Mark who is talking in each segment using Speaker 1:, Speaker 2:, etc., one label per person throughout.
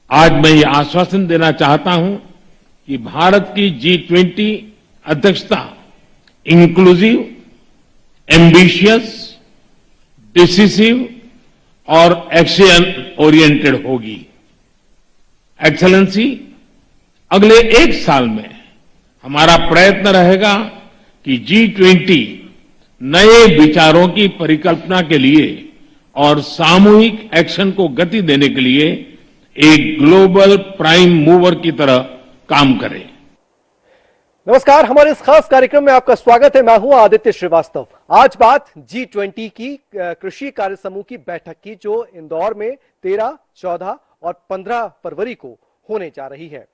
Speaker 1: आज मैं ये आश्वासन देना चाहता हूं कि भारत की G20 अध्यक्षता इंक्लूसिव, एम्बिशियस, डिसिसिव और एक्शन ओरिएंटेड होगी। एक्सेलेंसी, अगले एक साल में हमारा प्रयत्न रहेगा कि G20 नए विचारों की परिकल्पना के लिए और सामूहिक एक्शन को गति देने के लिए एक ग्लोबल प्राइम मूवर की तरह काम करे।
Speaker 2: नमस्कार, हमारे इस खास कार्यक्रम में आपका स्वागत है। मैं हूं आदित्य श्रीवास्तव। आज बात G20 की कृषि कार्य समूह की बैठक की, जो इंदौर में 13, 14 और 15 फरवरी को होने जा रही है।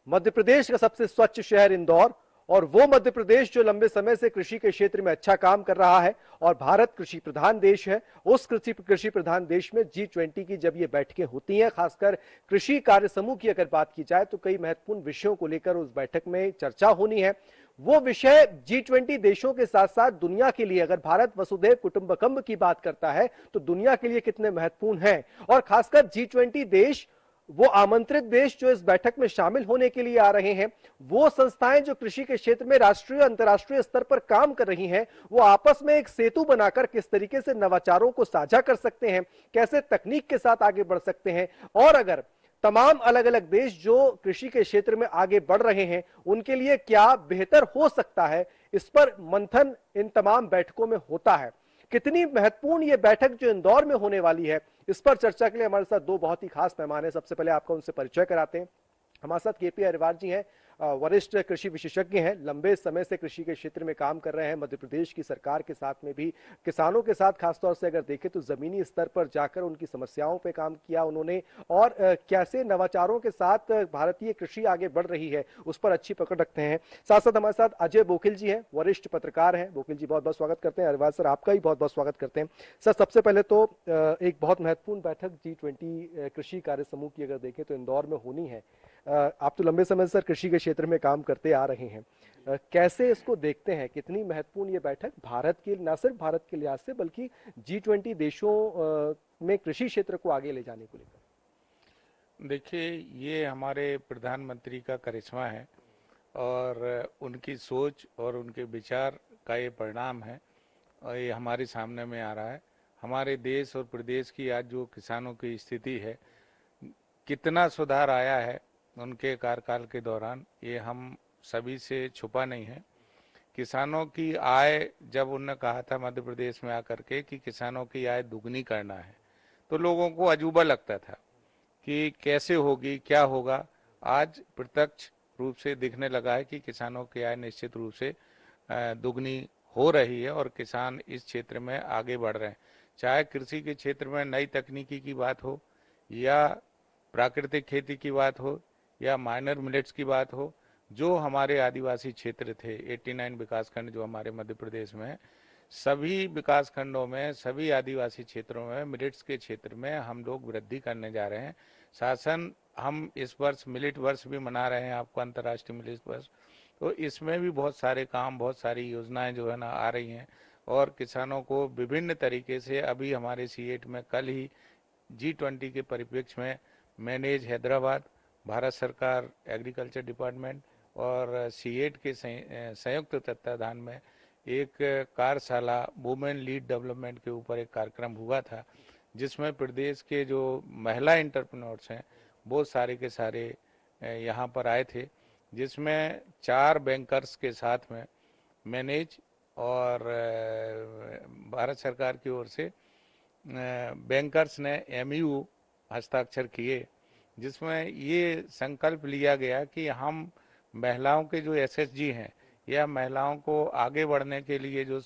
Speaker 2: मध्य प्रदेश का सबसे स्वच्छ शहर इंदौर, और वो मध्य प्रदेश जो लंबे समय से कृषि के क्षेत्र में अच्छा काम कर रहा है, और भारत कृषि प्रधान देश है। उस कृषि प्रधान देश में G20 की जब ये बैठकें होती हैं, खासकर कृषि कार्य समूह की अगर बात की जाए, तो कई महत्वपूर्ण विषयों को लेकर उस बैठक में चर्चा होनी है। वो विषय G20 देशों के साथ साथ दुनिया के लिए, अगर भारत वसुधैव कुटुंबकम की बात करता है, तो दुनिया के लिए कितने महत्वपूर्ण हैं। और खासकर G20 देश, वो आमंत्रित देश जो इस बैठक में शामिल होने के लिए आ रहे हैं, वो संस्थाएं जो कृषि के क्षेत्र में राष्ट्रीय अंतर्राष्ट्रीय स्तर पर काम कर रही हैं, वो आपस में एक सेतु बनाकर किस तरीके से नवाचारों को साझा कर सकते हैं, कैसे तकनीक के साथ आगे बढ़ सकते हैं, और अगर तमाम अलग अलग देश जो कृषि के क्षेत्र में आगे बढ़ रहे हैं, उनके लिए क्या बेहतर हो सकता है, इस पर मंथन इन तमाम बैठकों में होता है। कितनी महत्वपूर्ण ये बैठक जो इंदौर में होने वाली है, इस पर चर्चा के लिए हमारे साथ दो बहुत ही खास मेहमान हैं। सबसे पहले आपको उनसे परिचय कराते हैं। हमारे साथ केपी अग्रवाल जी हैं, वरिष्ठ कृषि विशेषज्ञ हैं, लंबे समय से कृषि के क्षेत्र में काम कर रहे हैं। मध्य प्रदेश की सरकार के साथ में भी किसानों के साथ खासतौर से अगर देखें तो जमीनी स्तर पर जाकर उनकी समस्याओं पे काम किया उन्होंने, और कैसे नवाचारों के साथ भारतीय कृषि आगे बढ़ रही है, उस पर अच्छी पकड़ रखते हैं। साथ साथ हमारे साथ अजय बोकिल जी हैं, वरिष्ठ पत्रकार हैं। बोकिल जी, बहुत बहुत स्वागत करते हैं। अग्रवाल सर, आपका ही बहुत बहुत स्वागत करते हैं। सर, सबसे पहले तो एक बहुत महत्वपूर्ण बैठक G20 कृषि कार्य समूह की अगर देखें तो इंदौर में होनी है। आप तो लंबे समय से सर कृषि के क्षेत्र में काम करते आ रहे हैं, कैसे इसको देखते हैं, कितनी महत्वपूर्ण ये बैठक भारत के, न सिर्फ भारत के लिहाज से, बल्कि G20 देशों में कृषि क्षेत्र को आगे ले जाने को लेकर?
Speaker 3: देखिए, ये हमारे प्रधानमंत्री का करिश्मा है और उनकी सोच और उनके विचार का ये परिणाम है, और ये हमारे सामने में आ रहा है। हमारे देश और प्रदेश की आज जो किसानों की स्थिति है, कितना सुधार आया है उनके कार्यकाल के दौरान, ये हम सभी से छुपा नहीं है। किसानों की आय, जब उन्होंने कहा था मध्य प्रदेश में आकर के कि किसानों की आय दुगनी करना है, तो लोगों को अजूबा लगता था कि कैसे होगी, क्या होगा। आज प्रत्यक्ष रूप से दिखने लगा है कि किसानों की आय निश्चित रूप से दुगनी हो रही है और किसान इस क्षेत्र में आगे बढ़ रहे हैं। चाहे कृषि के क्षेत्र में नई तकनीकी की बात हो, या प्राकृतिक खेती की बात हो, या माइनर मिलेट्स की बात हो। जो हमारे आदिवासी क्षेत्र थे, 89 विकासखंड जो हमारे मध्य प्रदेश में है, सभी विकास खंडों में, सभी आदिवासी क्षेत्रों में मिलेट्स के क्षेत्र में हम लोग वृद्धि करने जा रहे हैं। शासन, हम इस वर्ष मिलेट वर्ष भी मना रहे हैं, आपको अंतर्राष्ट्रीय मिलेट वर्ष, तो इसमें भी बहुत सारे काम, बहुत सारी योजनाएं जो है ना आ रही हैं, और किसानों को विभिन्न तरीके से, अभी हमारे C8 में कल ही G20 के परिप्रेक्ष्य में मैनेज हैदराबाद, भारत सरकार एग्रीकल्चर डिपार्टमेंट और C8 के संयुक्त तत्वाधान में एक कार्यशाला वुमेन लीड डेवलपमेंट के ऊपर एक कार्यक्रम हुआ था, जिसमें प्रदेश के जो महिला एंटरप्रेन्योर्स हैं, वो सारे के सारे यहाँ पर आए थे, जिसमें 4 बैंकर्स के साथ में मैनेज और भारत सरकार की ओर से बैंकर्स ने MOU हस्ताक्षर किए, जिसमें ये संकल्प लिया गया कि हम महिलाओं के जो SHG हैं, या महिलाओं को आगे बढ़ने के लिए जो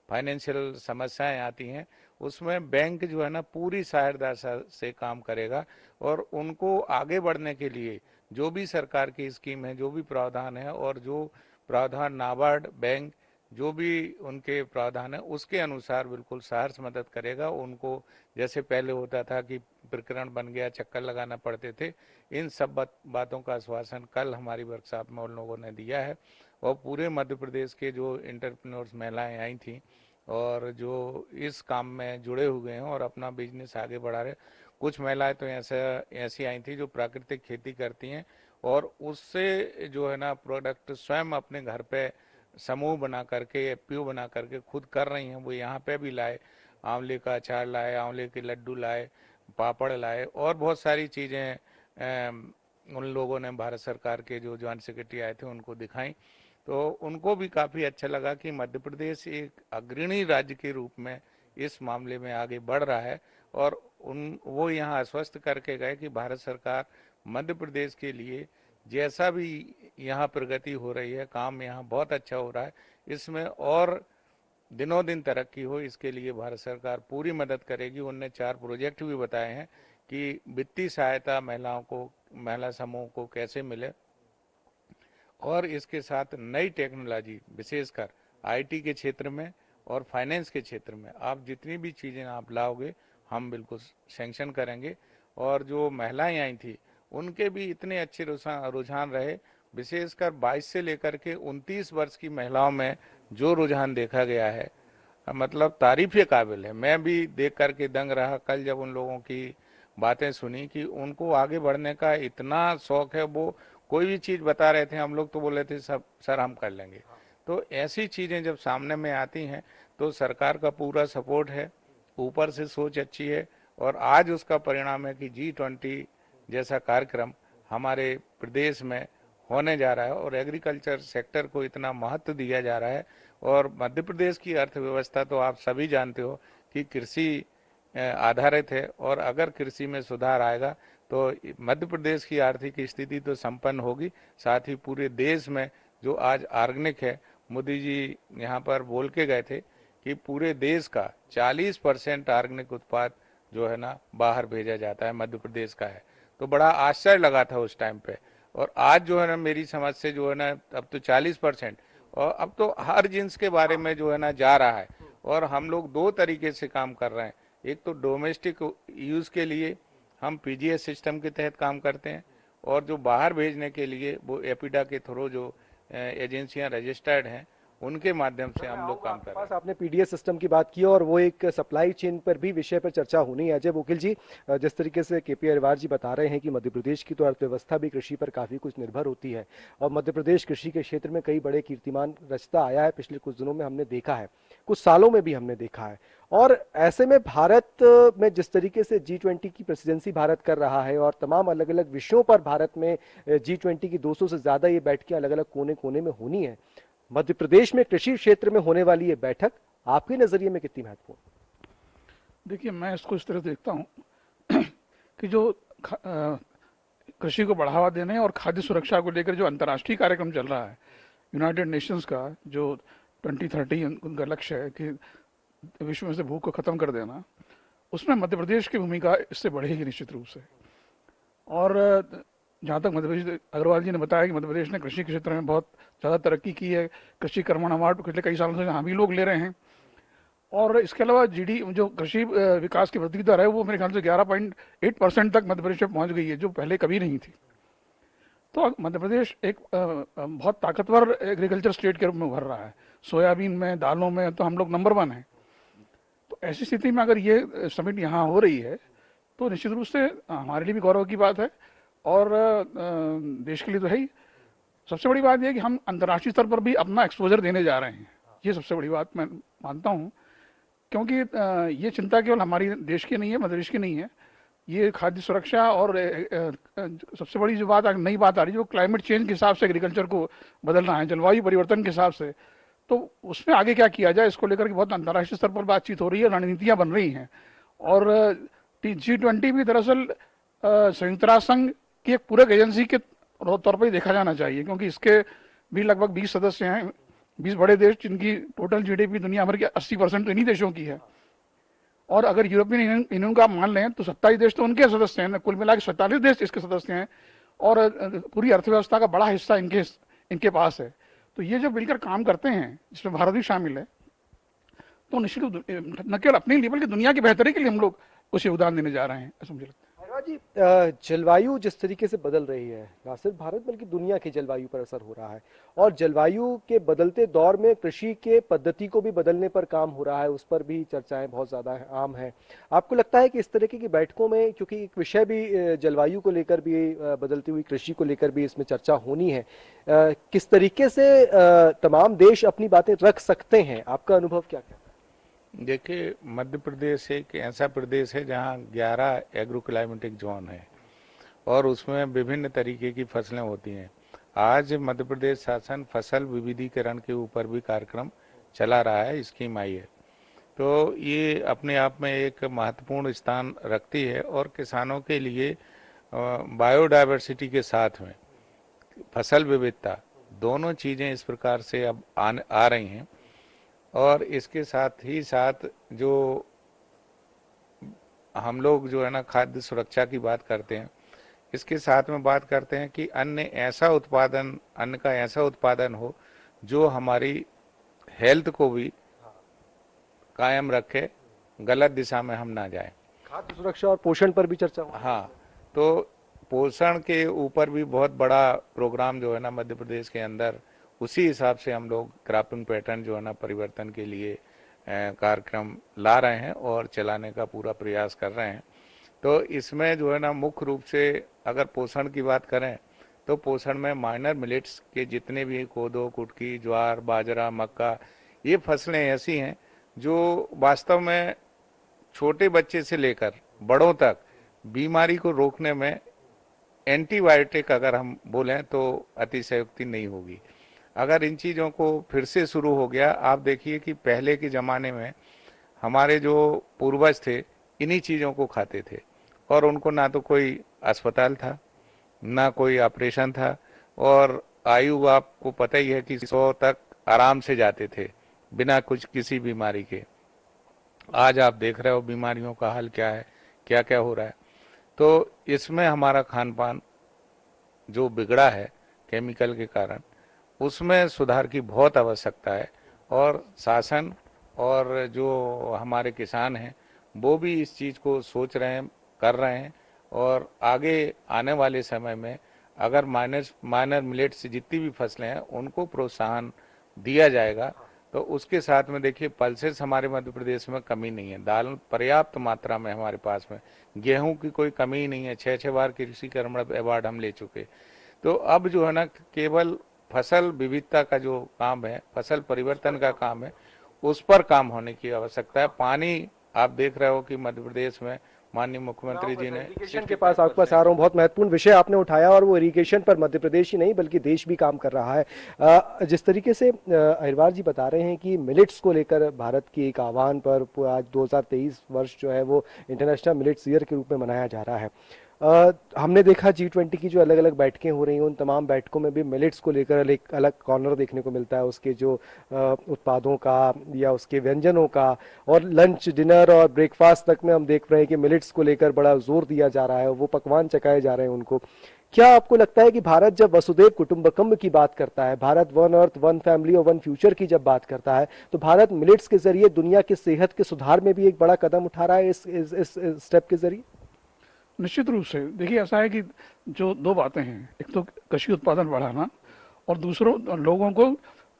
Speaker 3: फाइनेंशियल समस्याएं आती हैं, उसमें बैंक जो है ना पूरी सहायता से काम करेगा, और उनको आगे बढ़ने के लिए जो भी सरकार की स्कीम है, जो भी प्रावधान है, और जो प्रावधान नाबार्ड बैंक जो भी उनके प्रावधान है, उसके अनुसार बिल्कुल सहर्ष मदद करेगा उनको। जैसे पहले होता था कि प्रकरण बन गया, चक्कर लगाना पड़ते थे, इन सब बातों का आश्वासन कल हमारी वर्कशॉप में उन लोगों ने दिया है। और पूरे मध्य प्रदेश के जो एंटरप्रेन्योर्स महिलाएं आई थी, और जो इस काम में जुड़े हुए हैं और अपना बिजनेस आगे बढ़ा रहे। कुछ महिलाएं तो ऐसी आई थी जो प्राकृतिक खेती करती हैं और उससे जो है ना प्रोडक्ट स्वयं अपने घर पे समूह बना करके, एफपीओ बना करके खुद कर रही हैं। वो यहाँ पे भी लाए, आंवले का अचार लाए, आंवले के लड्डू लाए, पापड़ लाए और बहुत सारी चीज़ें उन लोगों ने भारत सरकार के जो जॉइंट सेक्रेटरी आए थे उनको दिखाई। तो उनको भी काफ़ी अच्छा लगा कि मध्य प्रदेश एक अग्रणी राज्य के रूप में इस मामले में आगे बढ़ रहा है। और वो यहाँ आश्वस्त करके गए कि भारत सरकार मध्य प्रदेश के लिए जैसा भी यहाँ प्रगति हो रही है, काम यहाँ बहुत अच्छा हो रहा है, इसमें और दिनों दिन तरक्की हो, इसके लिए भारत सरकार पूरी मदद करेगी। उनने 4 प्रोजेक्ट भी बताए हैं कि वित्तीय सहायता महिलाओं को, महिला समूह को कैसे मिले और इसके साथ नई टेक्नोलॉजी विशेषकर आईटी के क्षेत्र में और फाइनेंस के क्षेत्र में आप जितनी भी चीज़ें आप लाओगे हम बिल्कुल सैंक्शन करेंगे। और जो महिलाएं आई थी उनके भी इतने अच्छे रुझान रहे, विशेषकर 22 से लेकर के 29 वर्ष की महिलाओं में जो रुझान देखा गया है मतलब तारीफ काबिल है। मैं भी देख करके दंग रहा कल जब उन लोगों की बातें सुनी कि उनको आगे बढ़ने का इतना शौक है। वो कोई भी चीज़ बता रहे थे, हम लोग तो बोल रहे थे सब सर हम कर लेंगे। तो ऐसी चीज़ें जब सामने में आती हैं तो सरकार का पूरा सपोर्ट है, ऊपर से सोच अच्छी है और आज उसका परिणाम है कि G20 जैसा कार्यक्रम हमारे प्रदेश में होने जा रहा है और एग्रीकल्चर सेक्टर को इतना महत्व दिया जा रहा है। और मध्य प्रदेश की अर्थव्यवस्था तो आप सभी जानते हो कि कृषि आधारित है और अगर कृषि में सुधार आएगा तो मध्य प्रदेश की आर्थिक स्थिति तो संपन्न होगी, साथ ही पूरे देश में जो आज ऑर्गेनिक है, मोदी जी यहाँ पर बोल के गए थे कि पूरे देश का 40% ऑर्गेनिक उत्पाद जो है ना बाहर भेजा जाता है, मध्य प्रदेश का है। तो बड़ा आश्चर्य लगा था उस टाइम पे। और आज जो है ना मेरी समझ से जो है ना अब तो 40% और अब तो हर जिन्स के बारे में जो है ना जा रहा है। और हम लोग 2 तरीके से काम कर रहे हैं, एक तो डोमेस्टिक यूज़ के लिए हम पीजीएस सिस्टम के तहत काम करते हैं और जो बाहर भेजने के लिए वो एपिडा के थ्रू जो एजेंसियां रजिस्टर्ड हैं उनके माध्यम से हम लोग काम कर रहे हैं।
Speaker 2: आपने पीडीएस सिस्टम की बात की और वो एक सप्लाई चेन पर भी विषय पर चर्चा होनी है। अजय वकील जी, जिस तरीके से केपी अग्रवाल जी बता रहे हैं कि मध्य प्रदेश की तो अर्थव्यवस्था भी कृषि पर काफी कुछ निर्भर होती है और मध्य प्रदेश कृषि के क्षेत्र में कई बड़े कीर्तिमान रचता आया है, पिछले कुछ दिनों में हमने देखा है, कुछ सालों में भी हमने देखा है। और ऐसे में भारत में जिस तरीके से G20 की प्रेसिडेंसी भारत कर रहा है और तमाम अलग अलग विषयों पर भारत में G20 की 200 से ज्यादा ये बैठकें अलग अलग कोने कोने में होनी है, मध्य प्रदेश में कृषि क्षेत्र में होने वाली ये बैठक आपके नजरिए में कितनी महत्वपूर्ण?
Speaker 4: देखिए, मैं इसको इस तरह देखता हूँ कि जो कृषि को बढ़ावा देने और खाद्य सुरक्षा को लेकर जो अंतर्राष्ट्रीय कार्यक्रम चल रहा है यूनाइटेड नेशंस का, जो 2030 उनका लक्ष्य है कि विश्व में से भूख को खत्म कर देना, उसमें मध्य प्रदेश की भूमिका इससे बढ़ेगी निश्चित रूप से। और जहाँ तक मध्य प्रदेश, अग्रवाल जी ने बताया कि मध्य प्रदेश ने कृषि के क्षेत्र में बहुत ज़्यादा तरक्की की है, कृषि कर्मण अवार्ड पिछले कई सालों से हम भी लोग ले रहे हैं। और इसके अलावा जो कृषि विकास की वृद्धि दर है वो मेरे ख्याल से 11.8% तक मध्य प्रदेश में पहुँच गई है, जो पहले कभी नहीं थी। तो मध्य प्रदेश एक बहुत ताकतवर एग्रीकल्चर स्टेट के रूप में उभर रहा है। सोयाबीन में, दालों में तो हम लोग नंबर 1 हैं। तो ऐसी स्थिति में अगर ये समिट यहाँ हो रही है तो निश्चित रूप से हमारे लिए भी गौरव की बात है और देश के लिए तो है ही। सबसे बड़ी बात यह है कि हम अंतर्राष्ट्रीय स्तर पर भी अपना एक्सपोजर देने जा रहे हैं, ये सबसे बड़ी बात मैं मानता हूँ। क्योंकि ये चिंता केवल हमारी देश की नहीं है, मध्य प्रदेश की नहीं है, ये खाद्य सुरक्षा और सबसे बड़ी जो बात नई बात आ रही है वो क्लाइमेट चेंज के हिसाब से एग्रीकल्चर को बदलना है, जलवायु परिवर्तन के हिसाब से। तो उसमें आगे क्या किया जाए, इसको लेकर के बहुत अंतर्राष्ट्रीय स्तर पर बातचीत हो रही है, रणनीतियाँ बन रही हैं। और G20 भी दरअसल संयुक्त राष्ट्र संघ की एक पूरक एजेंसी के तौर पर देखा जाना चाहिए, क्योंकि इसके भी लगभग 20 सदस्य हैं, 20 बड़े देश, जिनकी टोटल जीडीपी दुनिया भर के 80% तो इन्हीं देशों की है। और अगर यूरोपियन यूनियन का मान लें तो 27 देश तो उनके सदस्य हैं, कुल मिला के 47 देश इसके सदस्य हैं और पूरी अर्थव्यवस्था का बड़ा हिस्सा इनके पास है। तो ये जो मिलकर काम करते हैं, जिसमें भारत भी शामिल है, तो निश्चित न केवल अपने लेवल की दुनिया की बेहतरी के लिए हम लोग कुछ योगदान देने जा रहे हैं, ऐसा मुझे लगता है।
Speaker 2: जी, जलवायु जिस तरीके से बदल रही है, ना सिर्फ भारत बल्कि दुनिया की जलवायु पर असर हो रहा है, और जलवायु के बदलते दौर में कृषि के पद्धति को भी बदलने पर काम हो रहा है, उस पर भी चर्चाएं बहुत ज्यादा आम है। आपको लगता है कि इस तरीके की बैठकों में, क्योंकि एक विषय भी जलवायु को लेकर भी, बदलती हुई कृषि को लेकर भी इसमें चर्चा होनी है, किस तरीके से तमाम देश अपनी बातें रख सकते हैं? आपका अनुभव क्या कहता है?
Speaker 3: देखिए, मध्य प्रदेश एक ऐसा प्रदेश है जहाँ 11 एग्रो क्लाइमेटिक जोन है और उसमें विभिन्न तरीके की फसलें होती हैं। आज मध्य प्रदेश शासन फसल विविधीकरण के ऊपर भी कार्यक्रम चला रहा है, स्कीम आई है। तो ये अपने आप में एक महत्वपूर्ण स्थान रखती है और किसानों के लिए बायोडायवर्सिटी के साथ में फसल विविधता, दोनों चीज़ें इस प्रकार से अब आ रही हैं। और इसके साथ ही साथ जो हम लोग जो है ना खाद्य सुरक्षा की बात करते हैं, इसके साथ में बात करते हैं कि अन्न का ऐसा उत्पादन हो जो हमारी हेल्थ को भी कायम रखे, गलत दिशा में हम ना जाए।
Speaker 2: खाद्य सुरक्षा और पोषण पर भी चर्चा हुई।
Speaker 3: हाँ, तो पोषण के ऊपर भी बहुत बड़ा प्रोग्राम जो है ना मध्य प्रदेश के अंदर, उसी हिसाब से हम लोग क्रॉपिंग पैटर्न जो है ना परिवर्तन के लिए कार्यक्रम ला रहे हैं और चलाने का पूरा प्रयास कर रहे हैं। तो इसमें जो है ना मुख्य रूप से अगर पोषण की बात करें तो पोषण में माइनर मिलेट्स के जितने भी कोदो, कुटकी, ज्वार, बाजरा, मक्का, ये फसलें ऐसी हैं जो वास्तव में छोटे बच्चे से लेकर बड़ों तक बीमारी को रोकने में एंटीबायोटिक अगर हम बोलें तो अतिशयोक्ति नहीं होगी। अगर इन चीज़ों को फिर से शुरू हो गया, आप देखिए कि पहले के ज़माने में हमारे जो पूर्वज थे इन्हीं चीज़ों को खाते थे और उनको ना तो कोई अस्पताल था, ना कोई ऑपरेशन था, और आयु आपको पता ही है कि 100 तक आराम से जाते थे बिना कुछ किसी बीमारी के। आज आप देख रहे हो बीमारियों का हाल क्या है, क्या क्या हो रहा है। तो इसमें हमारा खान पान जो बिगड़ा है केमिकल के कारण, उसमें सुधार की बहुत आवश्यकता है और शासन और जो हमारे किसान हैं वो भी इस चीज़ को सोच रहे हैं, कर रहे हैं। और आगे आने वाले समय में अगर माइनर मिलेट से जितनी भी फसलें हैं उनको प्रोत्साहन दिया जाएगा तो उसके साथ में देखिए पल्सेस हमारे मध्य प्रदेश में कमी नहीं है, दाल पर्याप्त मात्रा में हमारे पास में, गेहूं की कोई कमी ही नहीं है। 6 बार कृषि कर्मण अवार्ड हम ले चुके। तो अब जो है ना केवल फसल विविधता का जो काम है, फसल परिवर्तन का काम है, उस पर काम होने की आवश्यकता है। पानी आप देख रहे हो कि मध्य प्रदेश में माननीय मुख्यमंत्री जी ने
Speaker 2: इरिगेशन के पास आपके पास आ रहा हूँ, बहुत महत्वपूर्ण विषय आपने उठाया और वो इरिगेशन पर मध्य प्रदेश ही नहीं बल्कि देश भी काम कर रहा है। जिस तरीके से अहिरवार जी बता रहे हैं कि मिलेट्स को लेकर भारत की एक आह्वान पर आज 2023 वर्ष जो है वो इंटरनेशनल मिलेट्स ईयर के रूप में मनाया जा रहा है। हमने देखा G20 की जो अलग अलग बैठकें हो रही हैं, उन तमाम बैठकों में भी मिलेट्स को लेकर एक अलग कॉर्नर देखने को मिलता है, उसके जो उत्पादों का या उसके व्यंजनों का, और लंच, डिनर और ब्रेकफास्ट तक में हम देख रहे हैं कि मिलेट्स को लेकर बड़ा जोर दिया जा रहा है, वो पकवान चखाए जा रहे हैं उनको। क्या आपको लगता है कि भारत जब वसुधैव कुटुंबकम की बात करता है, Bharat one earth one family और वन फ्यूचर की जब बात करता है, तो भारत मिलेट्स के जरिए दुनिया की सेहत के सुधार में भी एक बड़ा कदम उठा रहा है इस स्टेप के जरिए?
Speaker 4: निश्चित रूप से देखिए, ऐसा है कि जो दो बातें हैं, एक तो कृषि उत्पादन बढ़ाना और दूसरों लोगों को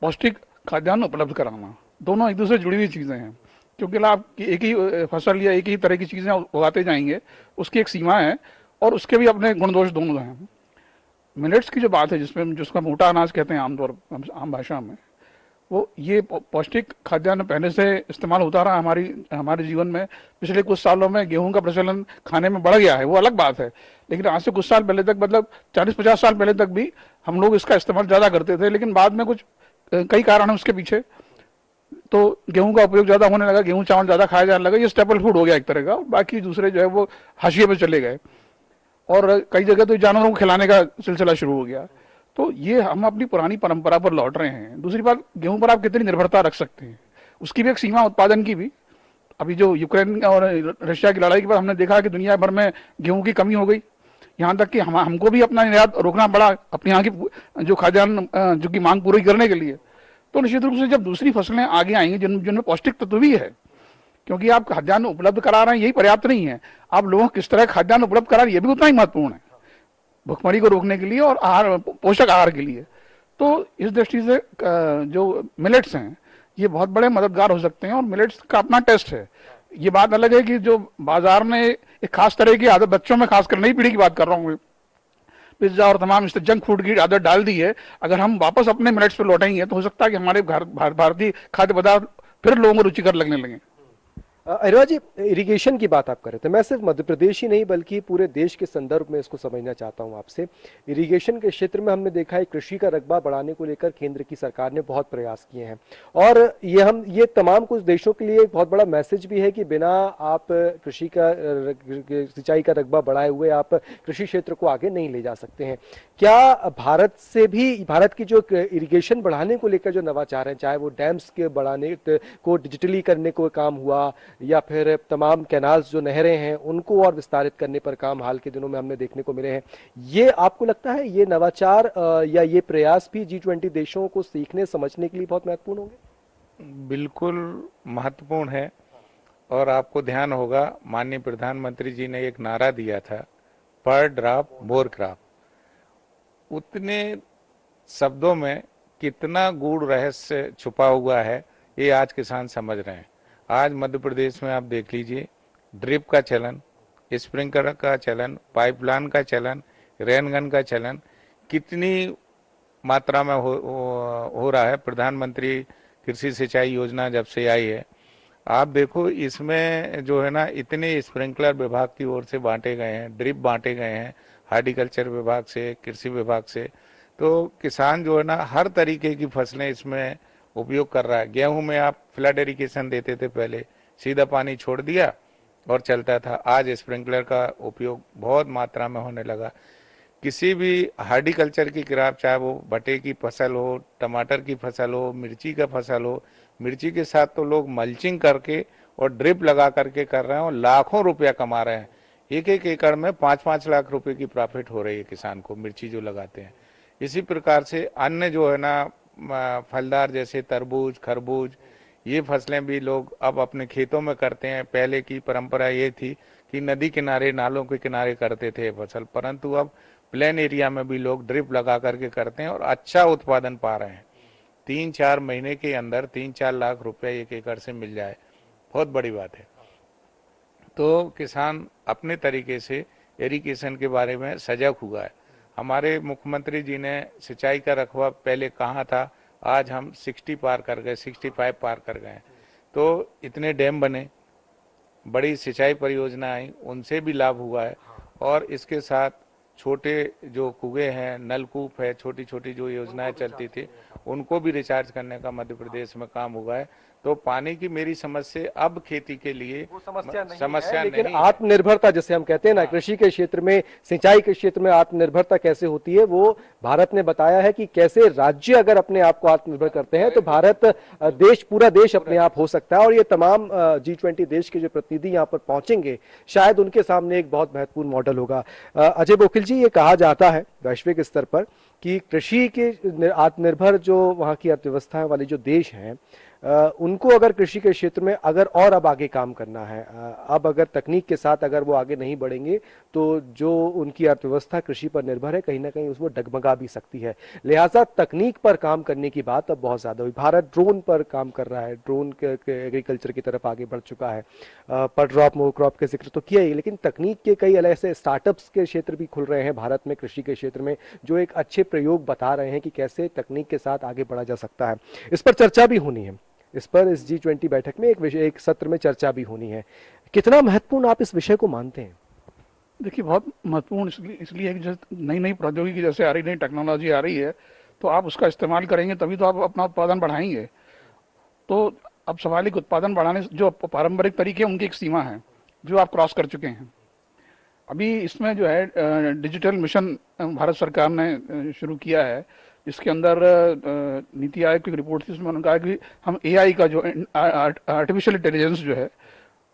Speaker 4: पौष्टिक खाद्यान्न उपलब्ध कराना, दोनों एक दूसरे से जुड़ी हुई चीज़ें हैं। क्योंकि आप एक ही फसल या एक ही तरह की चीज़ें उगाते जाएंगे, उसकी एक सीमा है और उसके भी अपने गुण दोष दोनों हैं। मिलेट्स की जो बात है, जिसका मोटा अनाज कहते हैं आम भाषा में, वो ये पौष्टिक खाद्यान्न पहले से इस्तेमाल होता रहा हमारे जीवन में। पिछले कुछ सालों में गेहूं का प्रचलन खाने में बढ़ गया है, वो अलग बात है, लेकिन आज से कुछ साल पहले तक, मतलब 40-50 साल पहले तक भी हम लोग इसका इस्तेमाल ज़्यादा करते थे, लेकिन बाद में कुछ कई कारण है उसके पीछे, तो गेहूं का उपयोग ज़्यादा होने लगा, गेहूं चावल ज़्यादा खाया जाने लगा, ये स्टेपल फूड हो गया एक तरह का, और बाकी दूसरे जो है वो हाशिए पर चले गए और कई जगह तो जानवरों को खिलाने का सिलसिला शुरू हो गया। तो ये हम अपनी पुरानी परंपरा पर लौट रहे हैं। दूसरी बात, गेहूं पर आप कितनी निर्भरता रख सकते हैं, उसकी भी एक सीमा, उत्पादन की भी। अभी जो यूक्रेन और रशिया की लड़ाई के बाद हमने देखा कि दुनिया भर में गेहूं की कमी हो गई, यहाँ तक कि हमको भी अपना निर्यात रोकना पड़ा अपने यहाँ की जो खाद्यान्न जो की मांग पूरी करने के लिए। तो निश्चित रूप से जब दूसरी फसलें आगे आएंगी जिनमें पौष्टिक तत्व भी है, क्योंकि आप खाद्यान्न उपलब्ध करा रहे हैं यही पर्याप्त नहीं है, आप लोगों को किस तरह खाद्यान्न उपलब्ध करा रहे हैं ये भी उतना ही महत्वपूर्ण है भुखमरी को रोकने के लिए और आहार, पोषक आहार के लिए। तो इस दृष्टि से जो मिलेट्स हैं ये बहुत बड़े मददगार हो सकते हैं और मिलेट्स का अपना टेस्ट है। ये बात अलग है कि जो बाजार ने एक खास तरह की आदत, बच्चों में खासकर नई पीढ़ी की बात कर रहा हूँ, पिज्जा और तमाम इस जंक फूड की आदत डाल दी है। अगर हम वापस अपने मिलेट्स पे लौटेंगे तो हो सकता है कि हमारे भारतीय खाद्य पदार्थ फिर लोगों को रुचिकर लगने लगे।
Speaker 2: अरिवा जी, इरिगेशन की बात आप कर रहे थे, मैं सिर्फ मध्य प्रदेश ही नहीं बल्कि पूरे देश के संदर्भ में इसको समझना चाहता हूं आपसे। इरिगेशन के क्षेत्र में हमने देखा है कृषि का रकबा बढ़ाने को लेकर केंद्र की सरकार ने बहुत प्रयास किए हैं और ये तमाम कुछ देशों के लिए एक बहुत बड़ा मैसेज भी है कि बिना आप कृषि का सिंचाई का रकबा बढ़ाए हुए आप कृषि क्षेत्र को आगे नहीं ले जा सकते हैं। क्या भारत की जो इरिगेशन बढ़ाने को लेकर जो नवाचार है, चाहे वो डैम्स के बढ़ाने को डिजिटली करने को काम हुआ या फिर तमाम कैनाल्स जो नहरें हैं उनको और विस्तारित करने पर काम हाल के दिनों में हमने देखने को मिले हैं, ये आपको लगता है ये नवाचार या ये प्रयास भी G20 देशों को सीखने समझने के लिए बहुत महत्वपूर्ण होंगे?
Speaker 3: बिल्कुल महत्वपूर्ण है। और आपको ध्यान होगा माननीय प्रधानमंत्री जी ने एक नारा दिया था, पर ड्रॉप मोर क्रॉप। उतने शब्दों में कितना गूढ़ रहस्य छुपा हुआ है ये आज किसान समझ रहे हैं। आज मध्य प्रदेश में आप देख लीजिए, ड्रिप का चलन, स्प्रिंकलर का चलन, पाइपलाइन का चलन, रेनगन का चलन कितनी मात्रा में हो रहा है। प्रधानमंत्री कृषि सिंचाई योजना जब से आई है, आप देखो इसमें जो है ना इतने स्प्रिंकलर विभाग की ओर से बांटे गए हैं, ड्रिप बांटे गए हैं, हार्टिकल्चर विभाग से, कृषि विभाग से। तो किसान जो है ना हर तरीके की फसलें इसमें उपयोग कर रहा है। गेहूं में आप फ्लड इरिगेशन देते थे, पहले सीधा पानी छोड़ दिया और चलता था। आज स्प्रिंकलर का उपयोग बहुत मात्रा में होने लगा। किसी भी हार्टिकल्चर की क्रॉप, चाहे वो भटे की फसल हो, टमाटर की फसल हो, मिर्ची का फसल हो, मिर्ची के साथ तो लोग मल्चिंग करके और ड्रिप लगा करके कर रहे हैं और लाखों रुपया कमा रहे हैं। एक एक एकड़ में 5-5 लाख रुपए की प्रॉफिट हो रही है किसान को, मिर्ची जो लगाते हैं। इसी प्रकार से अन्य जो है ना फलदार जैसे तरबूज, खरबूज, ये फसलें भी लोग अब अपने खेतों में करते हैं। पहले की परंपरा ये थी कि नदी किनारे, नालों के किनारे करते थे फसल, परंतु अब प्लेन एरिया में भी लोग ड्रिप लगा करके करते हैं और अच्छा उत्पादन पा रहे हैं। 3-4 महीने के अंदर 3-4 लाख रुपए एक एकड़ से मिल जाए, बहुत बड़ी बात है। तो किसान अपने तरीके से इरिगेशन के बारे में सजग हुआ है। हमारे मुख्यमंत्री जी ने सिंचाई का रकबा पहले कहाँ था, आज हम 60 पार कर गए, 65 पार कर गए। तो इतने डैम बने, बड़ी सिंचाई परियोजना आई, उनसे भी लाभ हुआ है। और इसके साथ छोटे जो कुएं हैं, नलकूप है, छोटी छोटी जो योजनाएं चलती थी उनको भी रिचार्ज करने का मध्य प्रदेश में काम हुआ है। तो पानी की मेरी समझ से अब खेती के लिए
Speaker 2: वो समस्या
Speaker 3: नहीं
Speaker 2: लेकिन
Speaker 3: है।
Speaker 2: आत्मनिर्भरता जैसे हम कहते हैं ना, कृषि के क्षेत्र में, सिंचाई के क्षेत्र में आत्मनिर्भरता कैसे होती है, वो भारत ने बताया है कि कैसे राज्य अगर अपने आप को आत्मनिर्भर करते हैं तो भारत पूरा देश अपने आप हो सकता है। और ये तमाम G20 देश के जो प्रतिनिधि यहाँ पर पहुंचेंगे शायद उनके सामने एक बहुत महत्वपूर्ण मॉडल होगा। अजय बोकिल जी, ये कहा जाता है वैश्विक स्तर पर कि कृषि के आत्मनिर्भर जो वहाँ की अर्थव्यवस्था वाले जो देश हैं उनको अगर कृषि के क्षेत्र में अगर और अब आगे काम करना है, अब अगर तकनीक के साथ अगर वो आगे नहीं बढ़ेंगे तो जो उनकी अर्थव्यवस्था कृषि पर निर्भर है कहीं ना कहीं उसको डगमगा भी सकती है। लिहाजा तकनीक पर काम करने की बात अब बहुत ज्यादा हुई। भारत ड्रोन पर काम कर रहा है, ड्रोन के एग्रीकल्चर की तरफ आगे बढ़ चुका है। पर ड्रॉप मोर क्रॉप के जिक्र तो किया ही, लेकिन तकनीक के कई ऐसे स्टार्टअप्स के क्षेत्र भी खुल रहे हैं भारत में कृषि के क्षेत्र में, जो एक अच्छे प्रयोग बता रहे हैं कि कैसे तकनीक के साथ आगे बढ़ा जा सकता है। इस पर चर्चा भी होनी है, इस पर इस G20 बैठक में एक सत्र में चर्चा भी होनी है। कितना महत्वपूर्ण आप इस विषय को मानते हैं?
Speaker 4: देखिए, बहुत महत्वपूर्ण इसलिए कि जैसे नई नई प्रौद्योगिकी जैसे आ रही, नई टेक्नोलॉजी आ रही है, तो आप उसका इस्तेमाल करेंगे तभी तो आप अपना उत्पादन बढ़ाएंगे। तो अब सवाल एक उत्पादन बढ़ाने जो पारंपरिक तरीके उनकी एक सीमा है जो आप क्रॉस कर चुके हैं। अभी इसमें जो है डिजिटल मिशन भारत सरकार ने शुरू किया है, जिसके अंदर नीति आयोग की रिपोर्ट थी, उसमें उन्होंने कहा कि हम AI का जो आर्टिफिशियल इंटेलिजेंस जो है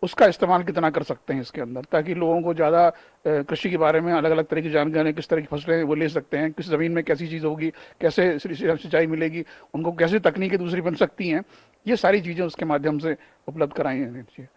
Speaker 4: उसका इस्तेमाल कितना कर सकते हैं इसके अंदर, ताकि लोगों को ज़्यादा कृषि के बारे में अलग अलग तरह की जानकारी, किस तरह की फसलें वो ले सकते हैं, किस ज़मीन में कैसी चीज़ होगी, कैसे सिंचाई मिलेगी, उनको कैसे तकनीकें दूसरी बन सकती हैं, ये सारी चीज़ें उसके माध्यम से उपलब्ध कराई हैं।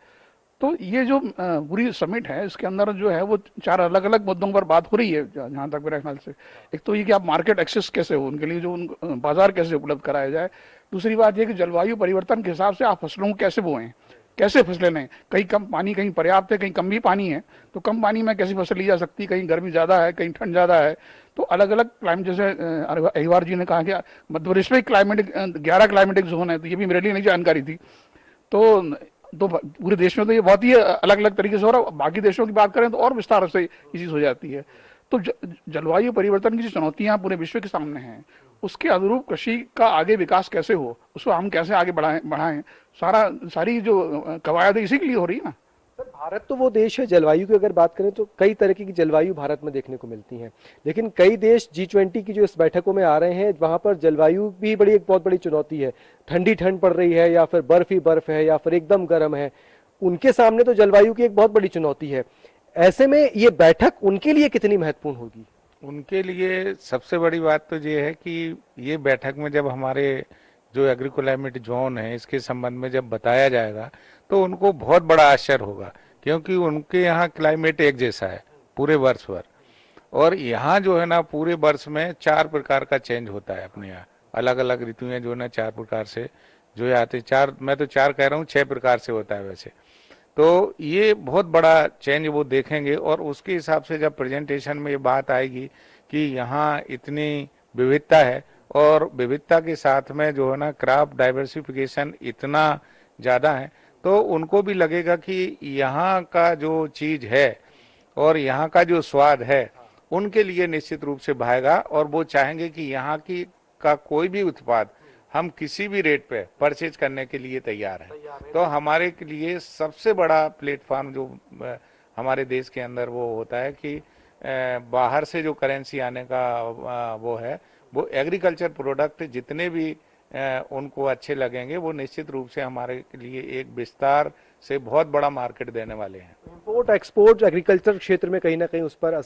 Speaker 4: तो ये जो पूरी समिट है, इसके अंदर जो है वो 4 अलग अलग मुद्दों पर बात हो रही है जहां तक मेरे ख्याल से। एक तो ये कि आप मार्केट एक्सेस कैसे हो, उनके लिए जो बाजार कैसे उपलब्ध कराया जाए। दूसरी बात ये कि जलवायु परिवर्तन के हिसाब से आप फसलों को कैसे बोएं, कैसे फसलें लें, कहीं कम पानी, कहीं पर्याप्त है, कहीं कम भी पानी है, तो कम पानी में कैसी फसल ली जा सकती है, कहीं गर्मी ज्यादा है, कहीं ठंड ज्यादा है। तो अलग अलग क्लाइमेट, जैसे अहिवार जी ने कहा कि मध्य प्रदेश में क्लाइमेटिक 11 क्लाइमेटिक जोन है, तो ये भी मेरे लिए नहीं जानकारी थी। तो पूरे देश में तो ये बहुत ही अलग अलग तरीके से हो रहा है। बाकी देशों की बात करें तो और विस्तार से ये चीज हो जाती है। तो जलवायु परिवर्तन की जो चुनौतियां पूरे विश्व के सामने हैं, उसके अनुरूप कृषि का आगे विकास कैसे हो, उसको हम कैसे आगे बढ़ाएं, सारी जो कवायद है इसी के लिए हो रही है ना।
Speaker 2: सर, भारत तो वो देश है, जलवायु की अगर बात करें तो कई तरह की जलवायु भारत में देखने को मिलती है। लेकिन कई देश G20 की जो इस बैठकों में आ रहे हैं, वहां पर जलवायु भी बड़ी एक बहुत बड़ी चुनौती है। ठंडी ठंड पड़ रही है या फिर बर्फ ही बर्फ है या फिर एकदम गर्म है। उनके सामने तो जलवायु की एक बहुत बड़ी चुनौती है। ऐसे में ये बैठक उनके लिए कितनी महत्वपूर्ण होगी?
Speaker 3: उनके लिए सबसे बड़ी बात तो ये है कि ये बैठक में जब हमारे जो एग्री क्लाइमेट जोन है इसके संबंध में जब बताया जाएगा तो उनको बहुत बड़ा आश्चर्य होगा, क्योंकि उनके यहाँ क्लाइमेट एक जैसा है पूरे वर्ष भर। और यहाँ जो है ना पूरे वर्ष में 4 प्रकार का चेंज होता है अपने यहाँ। अलग अलग ऋतुएं जो है ना 4 प्रकार से जो है आते, 4 मैं तो 4 कह रहा हूँ, 6 प्रकार से होता है वैसे। तो ये बहुत बड़ा चेंज वो देखेंगे और उसके हिसाब से जब प्रेजेंटेशन में ये बात आएगी कि यहाँ इतनी विविधता है और विविधता के साथ में जो है ना क्रॉप डाइवर्सिफिकेशन इतना ज़्यादा है, तो उनको भी लगेगा कि यहाँ का जो चीज़ है और यहाँ का जो स्वाद है उनके लिए निश्चित रूप से भाएगा और वो चाहेंगे कि यहाँ की का कोई भी उत्पाद हम किसी भी रेट पे परचेज करने के लिए तैयार हैं। तो हमारे के लिए सबसे बड़ा प्लेटफॉर्म जो हमारे देश के अंदर वो होता है कि बाहर से जो करेंसी आने का वो है, वो एग्रीकल्चर प्रोडक्ट जितने भी उनको अच्छे लगेंगे वो निश्चित रूप से हमारे लिए एक विस्तार से बहुत बड़ा मार्केट देने वाले हैं।
Speaker 2: इंपोर्ट एक्सपोर्ट एग्रीकल्चर क्षेत्र में कहीं ना कहीं उस पर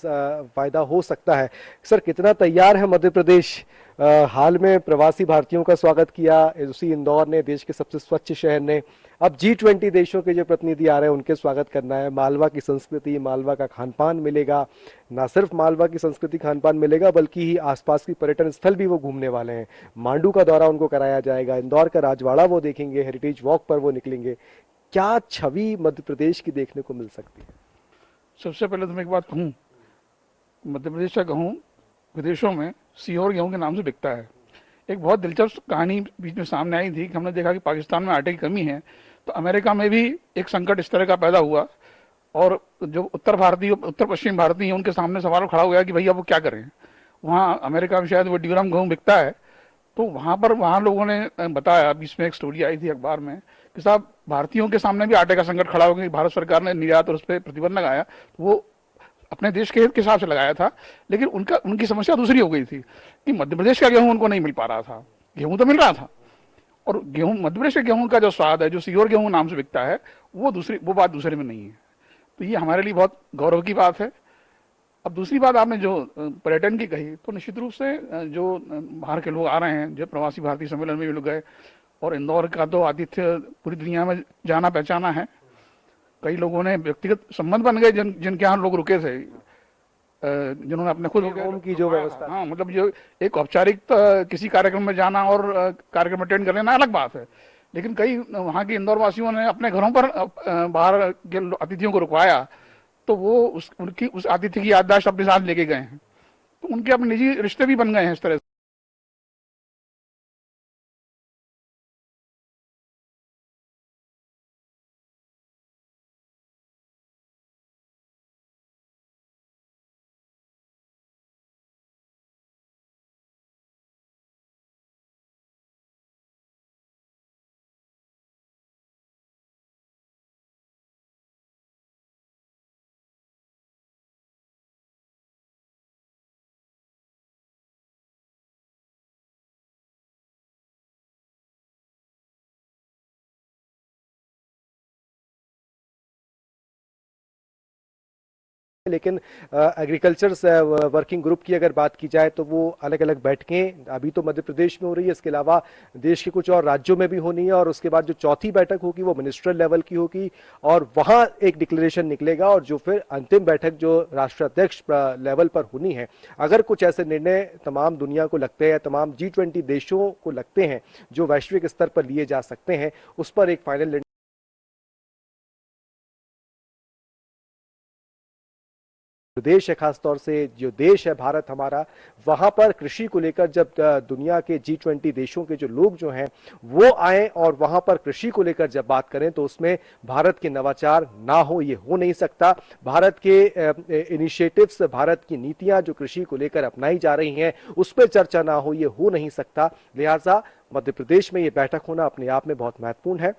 Speaker 2: फायदा हो सकता है। सर, कितना तैयार है मध्य प्रदेश? हाल में प्रवासी भारतीयों का स्वागत किया उसी इंदौर ने, देश के सबसे स्वच्छ शहर ने। अब G20 देशों के जो प्रतिनिधि आ रहे हैं उनके स्वागत करना है। मालवा की संस्कृति, मालवा का खान पान मिलेगा। ना सिर्फ मालवा की संस्कृति खान पान मिलेगा बल्कि ही आसपास की पर्यटन स्थल भी वो घूमने वाले हैं। मांडू का दौरा उनको कराया जाएगा, इंदौर का राजवाड़ा वो देखेंगे, हेरिटेज वॉक पर वो निकलेंगे। क्या छवि मध्य प्रदेश की देखने को मिल सकती है?
Speaker 4: सबसे पहले तो मैं एक बात कहूँ, मध्य प्रदेश का गेहूँ विदेशों में सीहोर गेहूं के नाम से बिकता है। एक बहुत दिलचस्प कहानी बीच में सामने आई थी कि हमने देखा कि पाकिस्तान में आटे की कमी है, तो अमेरिका में भी एक संकट इस तरह का पैदा हुआ और जो उत्तर पश्चिम भारतीय हैं उनके सामने सवाल खड़ा हो गया कि भैया वो क्या करें। वहाँ अमेरिका में शायद वो ड्यूरम गेहूं बिकता है, तो वहाँ लोगों ने बताया, बीच में एक स्टोरी आई थी अखबार में कि साहब भारतीयों के सामने भी आटे का संकट खड़ा हो गया। भारत सरकार ने निर्यात और उस पर प्रतिबंध लगाया, वो अपने देश के हित के हिसाब से लगाया था, लेकिन उनकी समस्या दूसरी हो गई थी कि मध्य प्रदेश का गेहूं उनको नहीं मिल पा रहा था। गेहूं तो मिल रहा था, और गेहूं मध्य प्रदेश के गेहूं का जो स्वाद है, जो सीहोर गेहूं नाम से बिकता है, वो बात दूसरे में नहीं है। तो ये हमारे लिए बहुत गौरव की बात है। अब दूसरी बात आपने जो पर्यटन की कही, तो निश्चित रूप से जो बाहर के लोग आ रहे हैं, जो प्रवासी भारतीय सम्मेलन में भी लोग गए, और इंदौर का तो आतिथ्य पूरी दुनिया में जाना पहचाना है। कई लोगों ने व्यक्तिगत संबंध बन गए जिनके यहाँ लोग रुके थे, जिन्होंने अपने खुद
Speaker 2: होम की जो व्यवस्था।
Speaker 4: हाँ, मतलब जो एक औपचारिक किसी कार्यक्रम में जाना और कार्यक्रम अटेंड कर लेना अलग बात है, लेकिन कई वहाँ के इंदौर वासियों ने अपने घरों पर बाहर के अतिथियों को रुकवाया, तो वो उनकी उस आतिथ्य की याददाश्त अपने साथ लेके गए हैं। तो उनके अपने निजी रिश्ते भी बन गए हैं इस तरह से।
Speaker 2: लेकिन एग्रीकल्चर वर्किंग ग्रुप की अगर बात की जाए तो वो अलग अलग बैठकें अभी तो मध्य प्रदेश में हो रही है, इसके अलावा देश के कुछ और राज्यों में भी होनी है, और उसके बाद जो चौथी बैठक होगी वो मिनिस्ट्रियल लेवल की होगी, और वहां एक डिक्लेरेशन निकलेगा, और जो फिर अंतिम बैठक जो राष्ट्राध्यक्ष लेवल पर होनी है, अगर कुछ ऐसे निर्णय तमाम दुनिया को लगते हैं, तमाम G20 देशों को लगते हैं जो वैश्विक स्तर पर लिए जा सकते हैं, उस पर एक फाइनल देश है, खासतौर से जो देश है भारत हमारा, वहां पर कृषि को लेकर जब दुनिया के G20 देशों के जो लोग जो हैं वो आए और वहां पर कृषि को लेकर जब बात करें तो उसमें भारत के नवाचार ना हो, ये हो नहीं सकता। भारत के इनिशिएटिव्स, भारत की नीतियां जो कृषि को लेकर अपनाई जा रही हैं उस पर चर्चा ना हो, ये हो नहीं सकता। लिहाजा मध्य प्रदेश में ये बैठक होना अपने आप में बहुत महत्वपूर्ण है।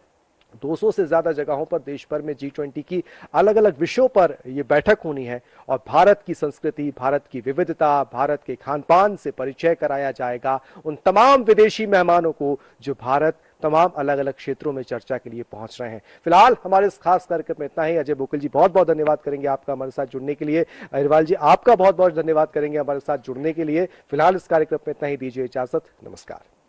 Speaker 2: 200 से ज्यादा जगहों पर देश भर में G20 की अलग अलग विषयों पर यह बैठक होनी है, और भारत की संस्कृति, भारत की विविधता, भारत के खान पान से परिचय कराया जाएगा उन तमाम विदेशी मेहमानों को जो भारत तमाम अलग अलग क्षेत्रों में चर्चा के लिए पहुंच रहे हैं। फिलहाल हमारे इस खास कार्यक्रम में इतना ही। अजय बोकिल जी, बहुत बहुत धन्यवाद करेंगे आपका हमारे साथ जुड़ने के लिए। अग्रवाल जी, आपका बहुत बहुत धन्यवाद करेंगे हमारे साथ जुड़ने के लिए। फिलहाल इस कार्यक्रम में इतना ही, दीजिए इजाजत, नमस्कार।